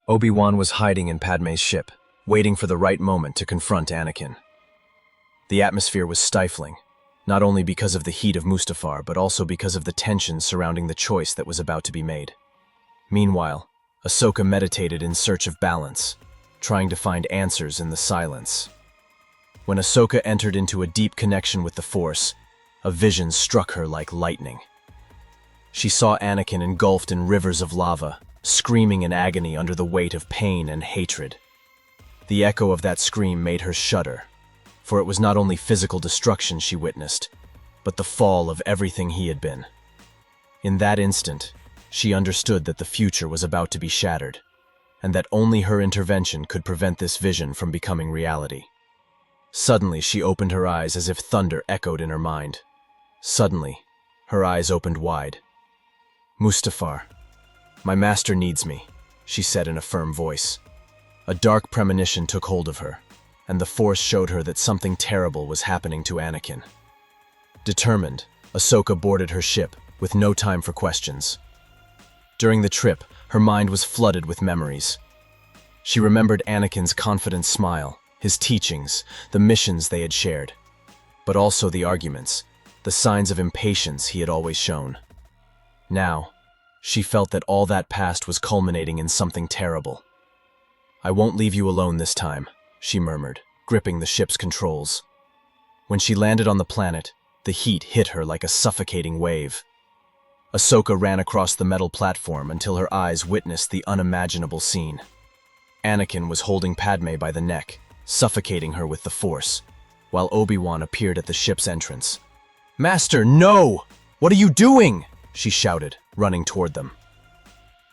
Obi-Wan was hiding in Padmé's ship, waiting for the right moment to confront Anakin. The atmosphere was stifling, not only because of the heat of Mustafar, but also because of the tension surrounding the choice that was about to be made. Meanwhile, Ahsoka meditated in search of balance, trying to find answers in the silence. When Ahsoka entered into a deep connection with the Force, a vision struck her like lightning. She saw Anakin engulfed in rivers of lava, screaming in agony under the weight of pain and hatred. The echo of that scream made her shudder, for it was not only physical destruction she witnessed, but the fall of everything he had been. In that instant, she understood that the future was about to be shattered, and that only her intervention could prevent this vision from becoming reality. Suddenly, she opened her eyes as if thunder echoed in her mind. Suddenly, her eyes opened wide. "Mustafar, my master needs me," she said in a firm voice. A dark premonition took hold of her, and the Force showed her that something terrible was happening to Anakin. Determined, Ahsoka boarded her ship, with no time for questions. During the trip, her mind was flooded with memories. She remembered Anakin's confident smile, his teachings, the missions they had shared, but also the arguments, the signs of impatience he had always shown. Now, she felt that all that past was culminating in something terrible. "I won't leave you alone this time," she murmured, gripping the ship's controls. When she landed on the planet, the heat hit her like a suffocating wave. Ahsoka ran across the metal platform until her eyes witnessed the unimaginable scene. Anakin was holding Padmé by the neck, suffocating her with the Force, while Obi-Wan appeared at the ship's entrance. "Master, no! What are you doing?" she shouted, running toward them.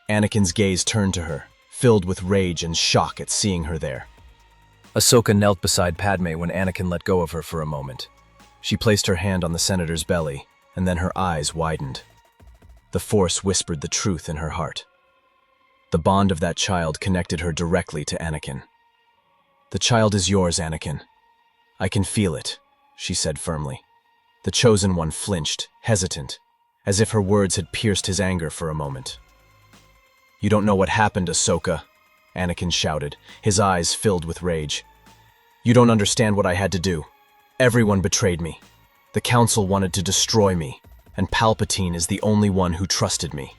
Anakin's gaze turned to her, filled with rage and shock at seeing her there. Ahsoka knelt beside Padmé when Anakin let go of her for a moment. She placed her hand on the senator's belly, and then her eyes widened. The Force whispered the truth in her heart. The bond of that child connected her directly to Anakin. "The child is yours, Anakin. I can feel it," she said firmly. The chosen one flinched, hesitant, as if her words had pierced his anger for a moment. "You don't know what happened, Ahsoka," Anakin shouted, his eyes filled with rage. "You don't understand what I had to do. Everyone betrayed me. The Council wanted to destroy me, and Palpatine is the only one who trusted me."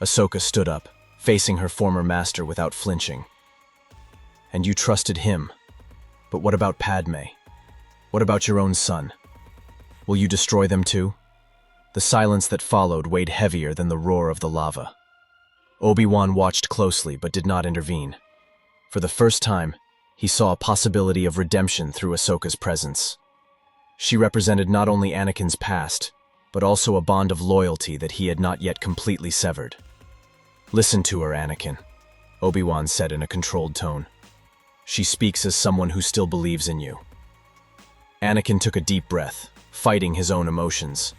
Ahsoka stood up, facing her former master without flinching. "And you trusted him. But what about Padmé? What about your own son? Will you destroy them too?" The silence that followed weighed heavier than the roar of the lava. Obi-Wan watched closely but did not intervene. For the first time, he saw a possibility of redemption through Ahsoka's presence. She represented not only Anakin's past, but also a bond of loyalty that he had not yet completely severed. "Listen to her, Anakin," Obi-Wan said in a controlled tone. "She speaks as someone who still believes in you." Anakin took a deep breath, fighting his own emotions.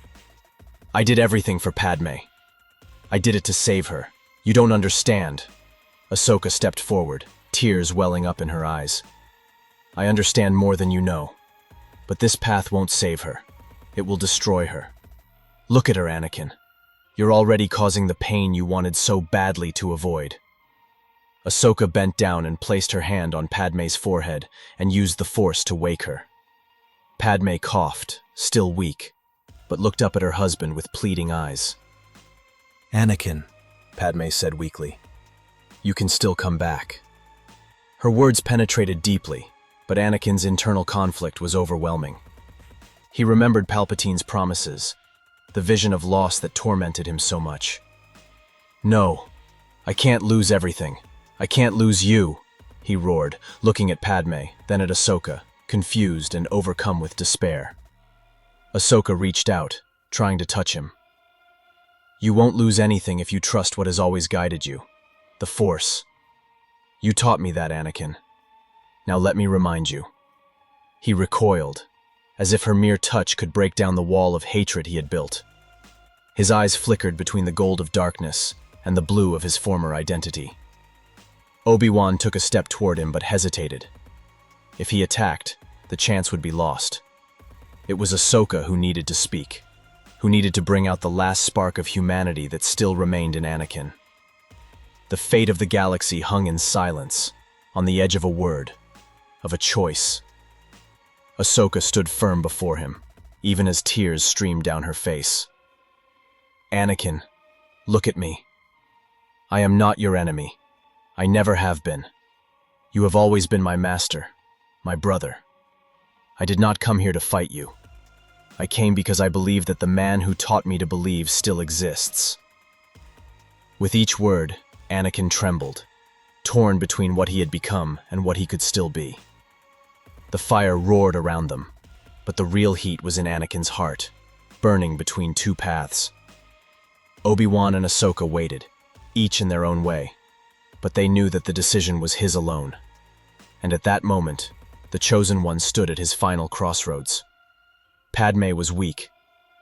"I did everything for Padmé. I did it to save her. You don't understand." Ahsoka stepped forward, tears welling up in her eyes. "I understand more than you know. But this path won't save her. It will destroy her. Look at her, Anakin. You're already causing the pain you wanted so badly to avoid." Ahsoka bent down and placed her hand on Padmé's forehead and used the Force to wake her. Padmé coughed, still weak, but looked up at her husband with pleading eyes. "Anakin," Padmé said weakly, "you can still come back." Her words penetrated deeply, but Anakin's internal conflict was overwhelming. He remembered Palpatine's promises, the vision of loss that tormented him so much. "No, I can't lose everything. I can't lose you," he roared, looking at Padmé, then at Ahsoka, confused and overcome with despair. Ahsoka reached out, trying to touch him. "You won't lose anything if you trust what has always guided you, the Force. You taught me that, Anakin. Now let me remind you." He recoiled, as if her mere touch could break down the wall of hatred he had built. His eyes flickered between the gold of darkness and the blue of his former identity. Obi-Wan took a step toward him but hesitated. If he attacked, the chance would be lost. It was Ahsoka who needed to speak, who needed to bring out the last spark of humanity that still remained in Anakin. The The fate of the galaxy hung in silence, on the edge of a word, of a choice. Ahsoka stood firm before him, even as tears streamed down her face. "Anakin, look at me. I am not your enemy. I never have been. You have always been my master, my brother. I did not come here to fight you. I came because I believe that the man who taught me to believe still exists." With each word, Anakin trembled, torn between what he had become and what he could still be. The fire roared around them, but the real heat was in Anakin's heart, burning between two paths. Obi-Wan and Ahsoka waited, each in their own way, but they knew that the decision was his alone. And at that moment, the Chosen One stood at his final crossroads. Padmé was weak,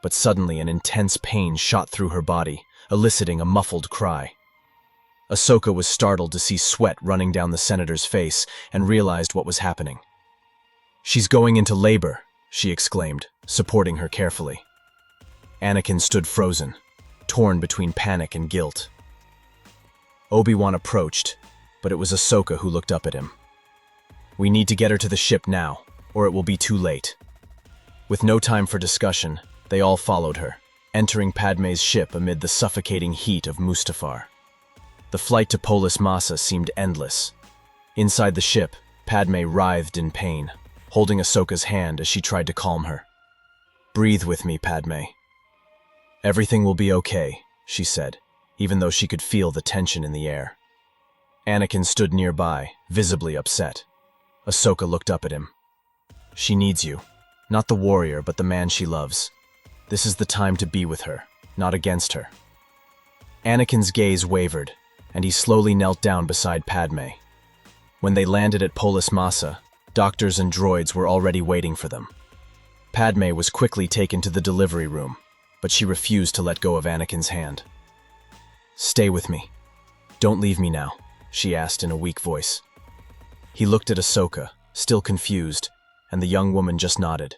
but suddenly an intense pain shot through her body, eliciting a muffled cry. Ahsoka was startled to see sweat running down the senator's face and realized what was happening. "She's going into labor," she exclaimed, supporting her carefully. Anakin stood frozen, torn between panic and guilt. Obi-Wan approached, but it was Ahsoka who looked up at him. "We need to get her to the ship now, or it will be too late." With no time for discussion, they all followed her, entering Padmé's ship amid the suffocating heat of Mustafar. The flight to Polus Masa seemed endless. Inside the ship, Padmé writhed in pain, holding Ahsoka's hand as she tried to calm her. "Breathe with me, Padmé. Everything will be okay," she said, even though she could feel the tension in the air. Anakin stood nearby, visibly upset. Ahsoka looked up at him. "She needs you. Not the warrior, but the man she loves. This is the time to be with her, not against her." Anakin's gaze wavered, and he slowly knelt down beside Padmé. When they landed at Polus Masa, doctors and droids were already waiting for them. Padmé was quickly taken to the delivery room, but she refused to let go of Anakin's hand. "Stay with me. Don't leave me now," she asked in a weak voice. He looked at Ahsoka, still confused, and the young woman just nodded.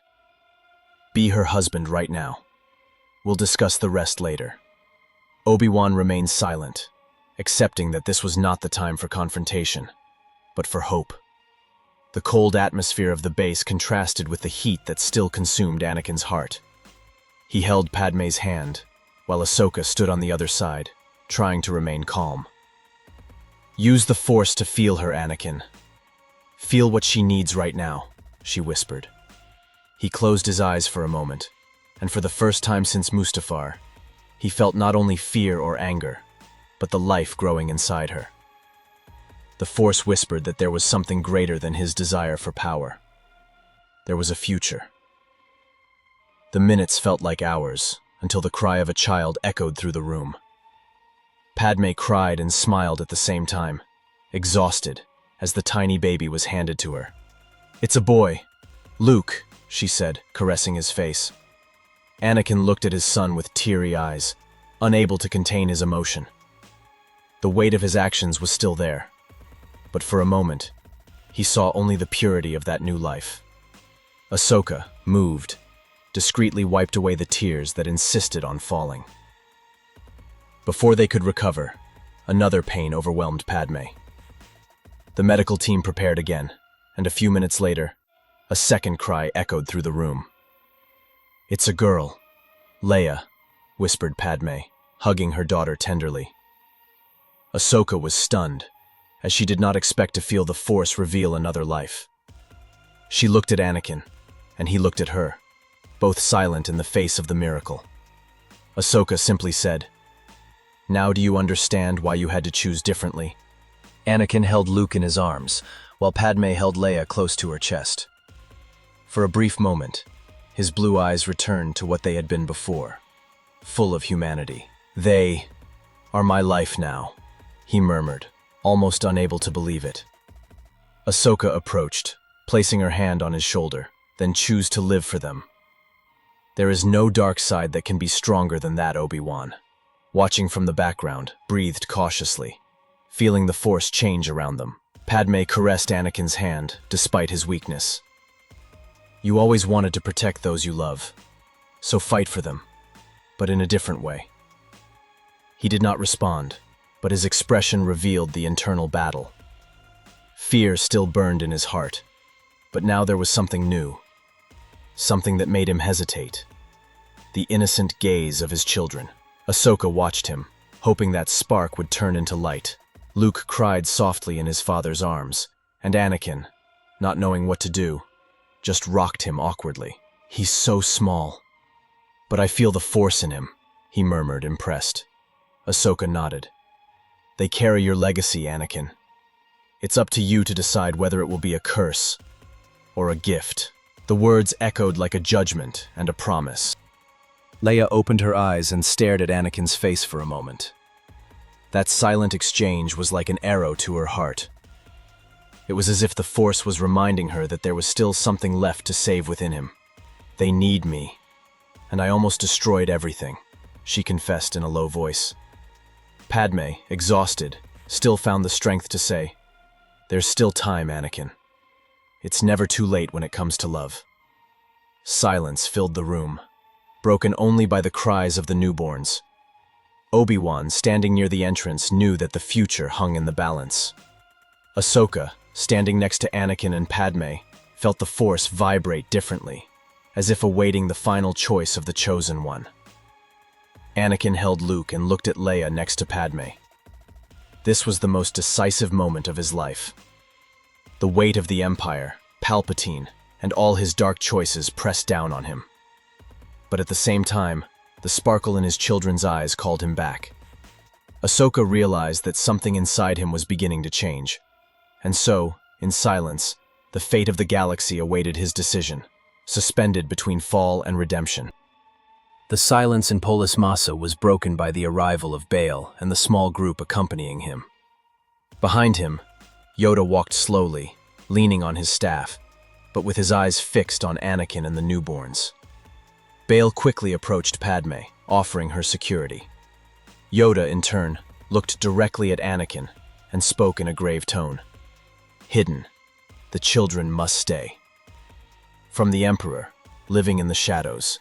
"Be her husband right now. We'll discuss the rest later." Obi-Wan remained silent, accepting that this was not the time for confrontation, but for hope. The cold atmosphere of the base contrasted with the heat that still consumed Anakin's heart. He held Padmé's hand, while Ahsoka stood on the other side, trying to remain calm. "Use the Force to feel her, Anakin. Feel what she needs right now," she whispered. He closed his eyes for a moment, and for the first time since Mustafar, he felt not only fear or anger, but the life growing inside her. The Force whispered that there was something greater than his desire for power. There was a future. The minutes felt like hours, until the cry of a child echoed through the room. Padmé cried and smiled at the same time, exhausted, as the tiny baby was handed to her. "It's a boy. Luke," she said, caressing his face. Anakin looked at his son with teary eyes, unable to contain his emotion. The weight of his actions was still there, but for a moment, he saw only the purity of that new life. Ahsoka, moved, discreetly wiped away the tears that insisted on falling. Before they could recover, another pain overwhelmed Padmé. The medical team prepared again, and a few minutes later, a second cry echoed through the room. "It's a girl. Leia," whispered Padmé, hugging her daughter tenderly. Ahsoka was stunned, as she did not expect to feel the Force reveal another life. She looked at Anakin, and he looked at her, both silent in the face of the miracle. Ahsoka simply said, "Now do you understand why you had to choose differently?" Anakin held Luke in his arms, while Padmé held Leia close to her chest. For a brief moment, his blue eyes returned to what they had been before, full of humanity. "They are my life now," he murmured, almost unable to believe it. Ahsoka approached, placing her hand on his shoulder, then choose to live for them. "There is no dark side that can be stronger than that," Obi-Wan, watching from the background, breathed cautiously, feeling the Force change around them. Padmé caressed Anakin's hand, despite his weakness. "You always wanted to protect those you love, so fight for them, but in a different way." He did not respond, but his expression revealed the internal battle. Fear still burned in his heart, but now there was something new, something that made him hesitate. The innocent gaze of his children. Ahsoka watched him, hoping that spark would turn into light. Luke cried softly in his father's arms, and Anakin, not knowing what to do, just rocked him awkwardly. "He's so small. But I feel the force in him," he murmured, impressed. Ahsoka nodded. "They carry your legacy, Anakin. It's up to you to decide whether it will be a curse or a gift." The words echoed like a judgment and a promise. Leia opened her eyes and stared at Anakin's face for a moment. That silent exchange was like an arrow to her heart. It was as if the Force was reminding her that there was still something left to save within him. "They need me, and I almost destroyed everything," she confessed in a low voice. Padmé, exhausted, still found the strength to say, "There's still time, Anakin. It's never too late when it comes to love." Silence filled the room, broken only by the cries of the newborns. Obi-Wan, standing near the entrance, knew that the future hung in the balance. Ahsoka, standing next to Anakin and Padmé, felt the Force vibrate differently, as if awaiting the final choice of the chosen one. Anakin held Luke and looked at Leia next to Padmé. This was the most decisive moment of his life. The weight of the Empire, Palpatine, and all his dark choices pressed down on him. But at the same time, the sparkle in his children's eyes called him back. Ahsoka realized that something inside him was beginning to change. And so, in silence, the fate of the galaxy awaited his decision, suspended between fall and redemption. The silence in Polus Masa was broken by the arrival of Bail and the small group accompanying him. Behind him, Yoda walked slowly, leaning on his staff, but with his eyes fixed on Anakin and the newborns. Bail quickly approached Padmé, offering her security. Yoda, in turn, looked directly at Anakin and spoke in a grave tone. "Hidden, the children must stay. From the Emperor, living in the shadows,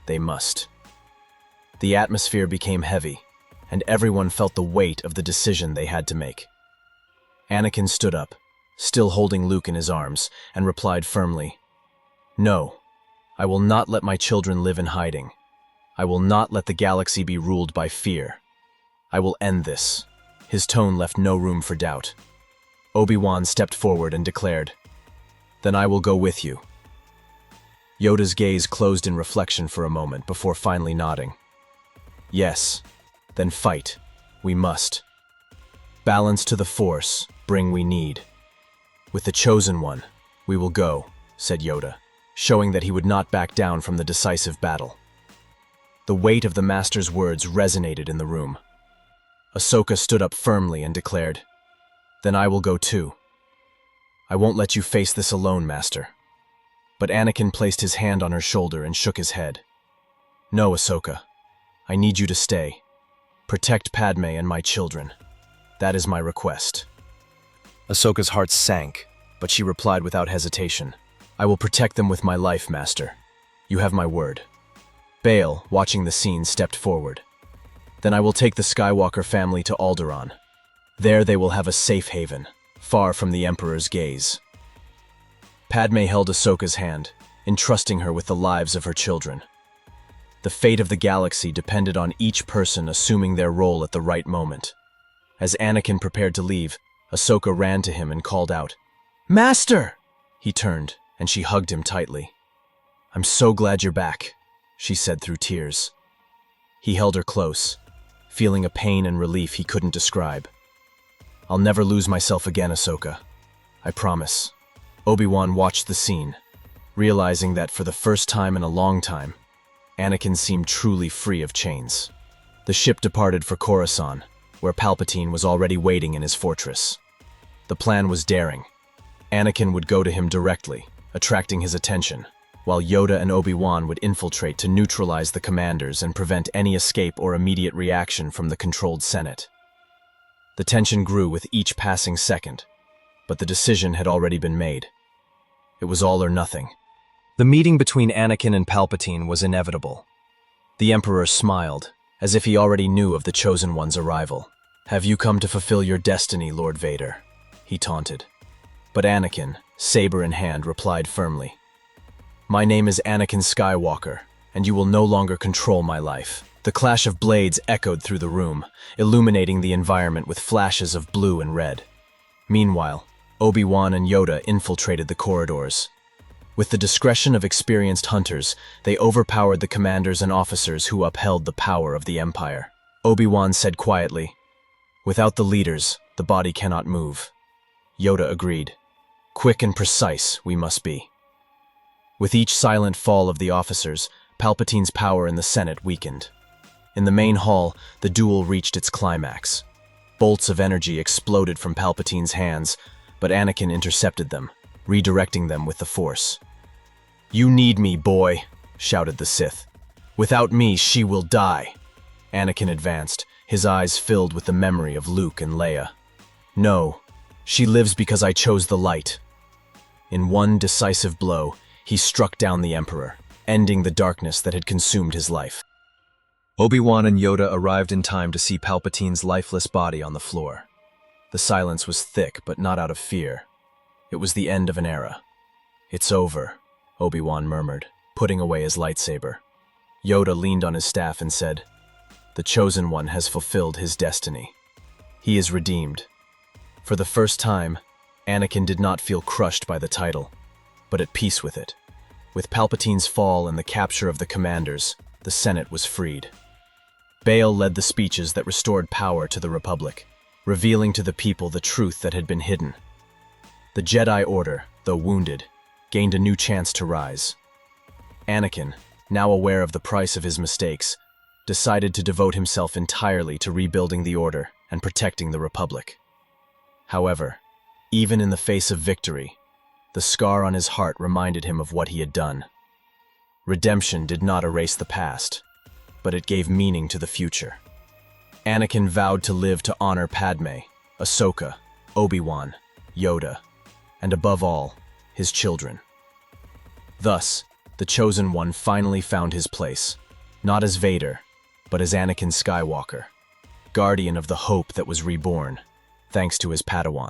they must." The atmosphere became heavy, and everyone felt the weight of the decision they had to make. Anakin stood up, still holding Luke in his arms, and replied firmly, "No, I will not let my children live in hiding. I will not let the galaxy be ruled by fear. I will end this." His tone left no room for doubt. Obi-Wan stepped forward and declared, "Then I will go with you." Yoda's gaze closed in reflection for a moment before finally nodding. "Yes, then fight. We must. Balance to the Force, bring we need. With the Chosen One, we will go," said Yoda, showing that he would not back down from the decisive battle. The weight of the Master's words resonated in the room. Ahsoka stood up firmly and declared, "Then I will go too. I won't let you face this alone, Master." But Anakin placed his hand on her shoulder and shook his head. "No, Ahsoka. I need you to stay. Protect Padmé and my children. That is my request." Ahsoka's heart sank, but she replied without hesitation, "I will protect them with my life, Master. You have my word." Bail, watching the scene, stepped forward. "Then I will take the Skywalker family to Alderaan. There they will have a safe haven, far from the Emperor's gaze." Padmé held Ahsoka's hand, entrusting her with the lives of her children. The fate of the galaxy depended on each person assuming their role at the right moment. As Anakin prepared to leave, Ahsoka ran to him and called out, "Master!" He turned, and she hugged him tightly. "I'm so glad you're back," she said through tears. He held her close, feeling a pain and relief he couldn't describe. "I'll never lose myself again, Ahsoka. I promise." Obi-Wan watched the scene, realizing that for the first time in a long time, Anakin seemed truly free of chains. The ship departed for Coruscant, where Palpatine was already waiting in his fortress. The plan was daring. Anakin would go to him directly, attracting his attention, while Yoda and Obi-Wan would infiltrate to neutralize the commanders and prevent any escape or immediate reaction from the controlled Senate. The tension grew with each passing second, but the decision had already been made. It was all or nothing. The meeting between Anakin and Palpatine was inevitable. The Emperor smiled, as if he already knew of the Chosen One's arrival. "Have you come to fulfill your destiny, Lord Vader?" he taunted. But Anakin, saber in hand, replied firmly, "My name is Anakin Skywalker, and you will no longer control my life." The clash of blades echoed through the room, illuminating the environment with flashes of blue and red. Meanwhile, Obi-Wan and Yoda infiltrated the corridors. With the discretion of experienced hunters, they overpowered the commanders and officers who upheld the power of the Empire. Obi-Wan said quietly, "Without the leaders, the body cannot move." Yoda agreed. "Quick and precise we must be." With each silent fall of the officers, Palpatine's power in the Senate weakened. In the main hall, the duel reached its climax. Bolts of energy exploded from Palpatine's hands, but Anakin intercepted them, redirecting them with the Force. "You need me, boy," shouted the Sith. "Without me, she will die." Anakin advanced, his eyes filled with the memory of Luke and Leia. "No, she lives because I chose the light." In one decisive blow, he struck down the Emperor, ending the darkness that had consumed his life. Obi-Wan and Yoda arrived in time to see Palpatine's lifeless body on the floor. The silence was thick, but not out of fear. It was the end of an era. "It's over," Obi-Wan murmured, putting away his lightsaber. Yoda leaned on his staff and said, "The Chosen One has fulfilled his destiny. He is redeemed." For the first time, Anakin did not feel crushed by the title, but at peace with it. With Palpatine's fall and the capture of the commanders, the Senate was freed. Bail led the speeches that restored power to the Republic, revealing to the people the truth that had been hidden. The Jedi Order, though wounded, gained a new chance to rise. Anakin, now aware of the price of his mistakes, decided to devote himself entirely to rebuilding the Order and protecting the Republic. However, even in the face of victory, the scar on his heart reminded him of what he had done. Redemption did not erase the past, but it gave meaning to the future. Anakin vowed to live to honor Padmé, Ahsoka, Obi-Wan, Yoda, and above all, his children. Thus, the Chosen One finally found his place, not as Vader, but as Anakin Skywalker, guardian of the hope that was reborn, thanks to his Padawan.